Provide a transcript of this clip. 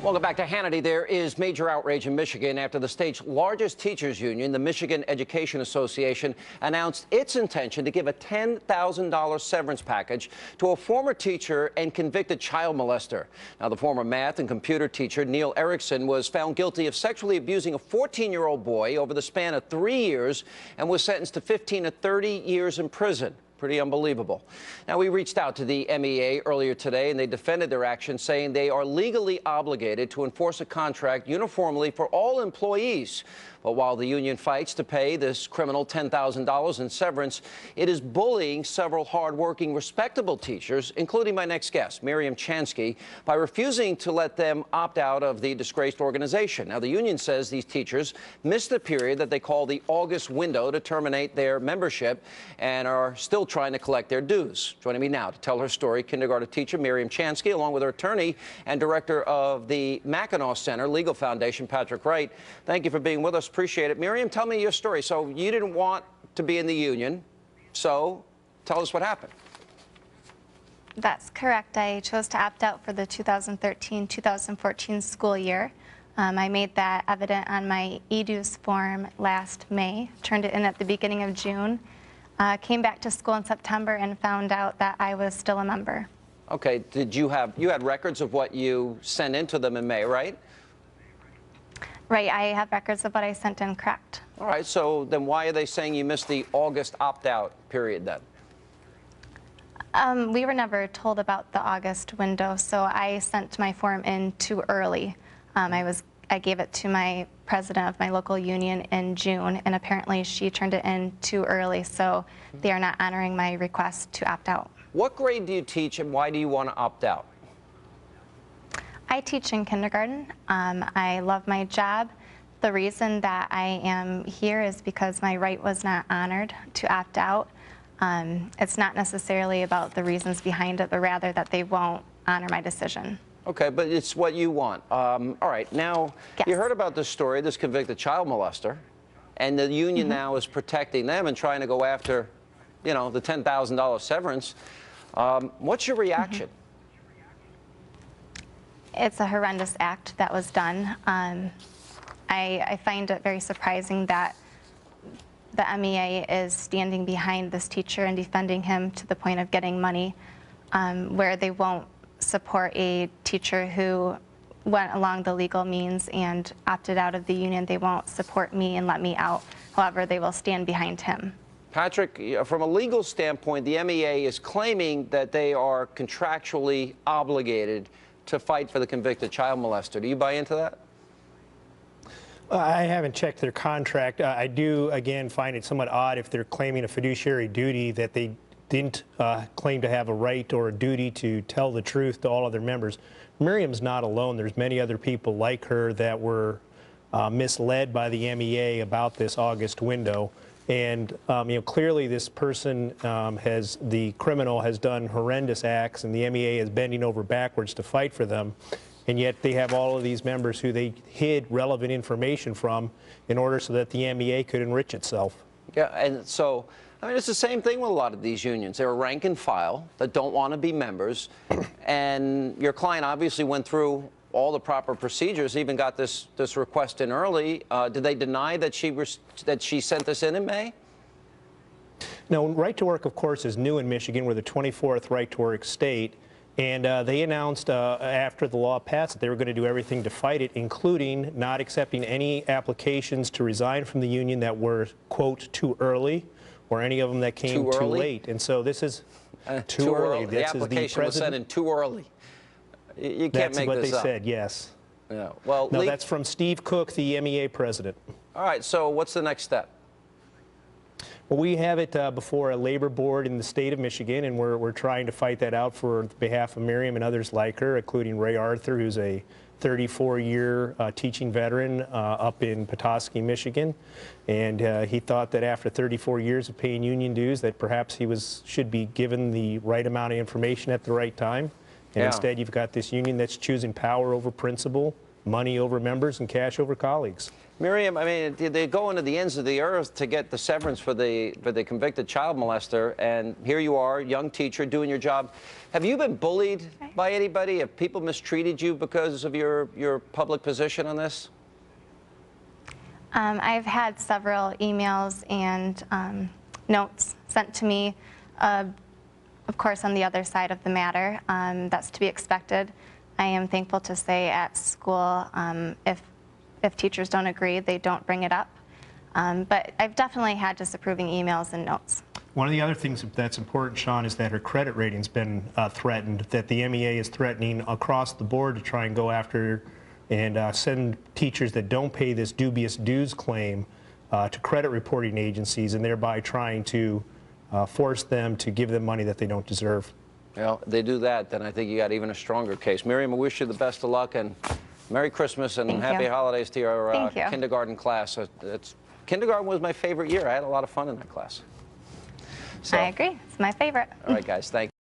Welcome back to Hannity. There is major outrage in Michigan after the state's largest teachers union, the Michigan Education Association, announced its intention to give a $10,000 severance package to a former teacher and convicted child molester. Now, the former math and computer teacher, Neil Erickson, was found guilty of sexually abusing a 14-year-old boy over the span of 3 years and was sentenced to 15 to 30 years in prison. Pretty unbelievable. Now, we reached out to the MEA earlier today, and they defended their action, saying they are legally obligated to enforce a contract uniformly for all employees. But while the union fights to pay this criminal $10,000 in severance, it is bullying several hardworking, respectable teachers, including my next guest, Miriam Chanski, by refusing to let them opt out of the disgraced organization. Now, the union says these teachers missed the period that they call the August window to terminate their membership and are still trying to collect their dues. Joining me now to tell her story, kindergarten teacher Miriam Chanski, along with her attorney and director of the Mackinac Center Legal Foundation, Patrick Wright. Thank you for being with us. Appreciate it. Miriam, tell me your story. So you didn't want to be in the union, so tell us what happened. That's correct. I chose to opt out for the 2013-2014 school year. I made that evident on my e-dues form last May, turned it in at the beginning of June, came back to school in September and found out that I was still a member. Okay. You had records of what you sent in to them in May, right? Right, I have records of what I sent in, correct. All right, so then why are they saying you missed the August opt-out period then? We were never told about the August window, so I sent my form in too early. I gave it to my president of my local union in June, and apparently she turned it in too early, so they are not honoring my request to opt out. What grade do you teach, and why do you want to opt out? I teach in kindergarten. I love my job. The reason that I am here is because my right was not honored to opt out. It's not necessarily about the reasons behind it, but rather that they won't honor my decision. Okay, but it's what you want. All right, now, yes. You heard about this story, this convicted child molester, and the union now is protecting them and trying to go after, you know, the $10,000 severance. What's your reaction? It's a horrendous act that was done. I find it very surprising that the MEA is standing behind this teacher and defending him to the point of getting money, where they won't support a teacher who went along the legal means and opted out of the union. They won't support me and let me out. However, they will stand behind him. Patrick, from a legal standpoint, the MEA is claiming that they are contractually obligated to fight for the convicted child molester. Do you buy into that? I haven't checked their contract. I do, again, find it somewhat odd if they're claiming a fiduciary duty that they didn't claim to have a right or a duty to tell the truth to all of their members. Miriam's not alone. There's many other people like her that were misled by the MEA about this August window. And you know, clearly this person the criminal has done horrendous acts, and the MEA is bending over backwards to fight for them. And yet they have all of these members who they hid relevant information from in order so that the MEA could enrich itself. Yeah, and so, I mean, it's the same thing with a lot of these unions. They're rank and file that don't want to be members. And your client obviously went through all the proper procedures, even got this request in early. Did they deny that she sent this in May? No, Right to Work, of course, is new in Michigan. We're the 24th Right to Work state. And they announced after the law passed that they were going to do everything to fight it, including not accepting any applications to resign from the union that were, quote, too early, or any of them that came too late. And so this is too early. The application was sent in too early. You can't make this up. That's what they said, yes. Yeah. Well, no, that's from Steve Cook, the MEA president. All right, so what's the next step? Well, we have it before a labor board in the state of Michigan, and we're trying to fight that out for behalf of Miriam and others like her, including Ray Arthur, who's a 34-year teaching veteran up in Petoskey, Michigan. And he thought that after 34 years of paying union dues that perhaps he should be given the right amount of information at the right time. And instead you've got this union that's choosing power over principle money over members and cash over colleagues. Miriam, I mean, they go into the ends of the earth to get the severance for the convicted child molester, and here you are, young teacher, doing your job. Have you been bullied by anybody? Have people mistreated you because of your public position on this? I've had several emails and notes sent to me, of course, on the other side of the matter. That's to be expected. I am thankful to say at school, if teachers don't agree, they don't bring it up. But I've definitely had disapproving emails and notes. One of the other things that's important, Sean, is that her credit rating's been threatened, that the MEA is threatening across the board to try and go after and send teachers that don't pay this dubious dues claim to credit reporting agencies, and thereby trying to force them to give them money that they don't deserve. Well, if they do that, then I think you got even a stronger case. Miriam, I wish you the best of luck, and Merry Christmas and happy holidays to your kindergarten class. Kindergarten was my favorite year. I had a lot of fun in that class. So, I agree. It's my favorite. All right, guys. Thank you.